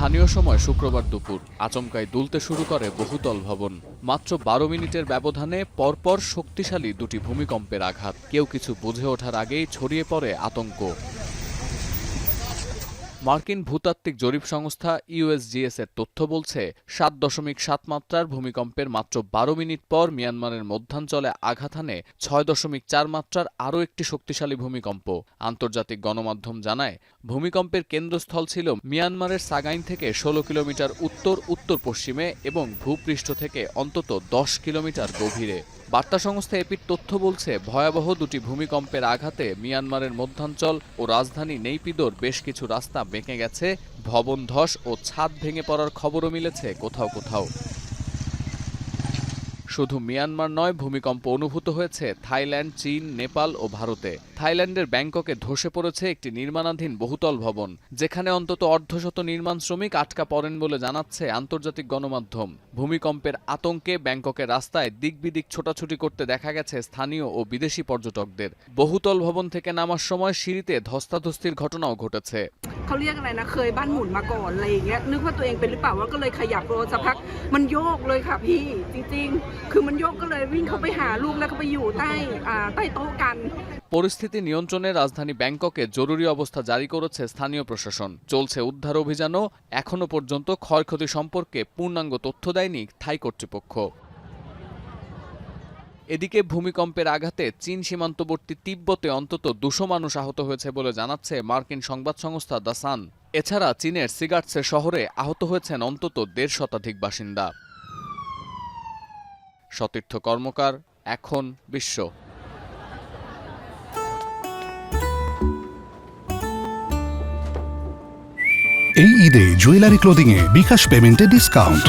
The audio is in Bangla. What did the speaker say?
স্থানীয় সময় শুক্রবার দুপুর আচমকাই দুলতে শুরু করে বহুতল ভবন। মাত্র ১২ মিনিটের ব্যবধানে পরপর শক্তিশালী দুটি ভূমিকম্পের আঘাত। কেউ কিছু বুঝে ওঠার আগেই ছড়িয়ে পড়ে আতঙ্ক। মার্কিন ভূতাত্ত্বিক জরিপ সংস্থা ইউএসজিএস এর তথ্য বলছে ৭.৭ মাত্রার ভূমিকম্পের মাত্র ১২ মিনিট পর মিয়ানমারের মধ্যাঞ্চলে আঘাত হানে ৬.৪ মাত্রার আরও একটি শক্তিশালী ভূমিকম্প। আন্তর্জাতিক গণমাধ্যম জানায়, ভূমিকম্পের কেন্দ্রস্থল ছিল মিয়ানমারের সাগাইন থেকে ১৬ কিলোমিটার উত্তর উত্তর পশ্চিমে এবং ভূপৃষ্ঠ থেকে অন্তত ১০ কিলোমিটার গভীরে। বার্তা সংস্থা এপির তথ্য বলছে, ভয়াবহ দুটি ভূমিকম্পের আঘাতে মিয়ানমারের মধ্যাঞ্চল ও রাজধানী নেইপিদোর বেশ কিছু রাস্তা বেঁকে গেছে, ভবন ধস ও ছাদ ভেঙে পড়ার খবরও মিলেছে কোথাও কোথাও। শুধু মিয়ানমার নয়, ভূমিকম্প অনুভূত হয়েছে থাইল্যান্ড, চীন, নেপাল ও ভারতে। থাইল্যান্ডের ব্যাংককে ধসে পড়েছে একটি নির্মাণাধীন বহুতল ভবন, যেখানে অন্তত অর্ধশত নির্মাণ শ্রমিক আটকা পড়েন বলে জানাচ্ছে আন্তর্জাতিক গণমাধ্যম। ভূমিকম্পের আতঙ্কে ব্যাংককের রাস্তায় দিকবিদিক ছোটাছুটি করতে দেখা গেছে স্থানীয় ও বিদেশি পর্যটকদের। বহুতল ভবন থেকে নামার সময় সিঁড়িতে ধস্তাধস্তির ঘটনাও ঘটেছে। เขาเรียกอะไรนะเคยบ้านหมุนมาก่อนอะไรอย่างเงี้ยนึกว่าตัวเองเป็นหรือเปล่าว่าก็เลยขยับรถสักพักมันโยกเลยค่ะพี่จริงๆคือมันโยกก็เลยวิ่งเข้าไปหาลูกแล้วก็ไปอยู่ใต้โต๊ะกัน পরিস্থিতি নিয়ন্ত্রণে রাজধানী ব্যাংককে জরুরি অবস্থা জারি করেছে স্থানীয় প্রশাসন। চলছে উদ্ধার অভিযানও। এখনও পর্যন্ত ক্ষয়ক্ষতি সম্পর্কে পূর্ণাঙ্গ তথ্য দেয়নি থাই কর্তৃপক্ষ। এদিকে ভূমিকম্পের আঘাতে চীন সীমান্তবর্তী তিব্বতে অন্তত ২০০ মানুষ আহত হয়েছে বলে জানাচ্ছে মার্কিন সংবাদ সংস্থা দ্য সান। এছাড়া চীনের সিগার্টসে শহরে আহত হয়েছেন অন্তত ১৫০ শতাধিক বাসিন্দা। সতীর্থ কর্মকার, এখন বিশ্ব। এই ঈদে জুয়েলারি ক্লোদিং এ বিকাশ পেমেন্টে ডিসকাউন্ট।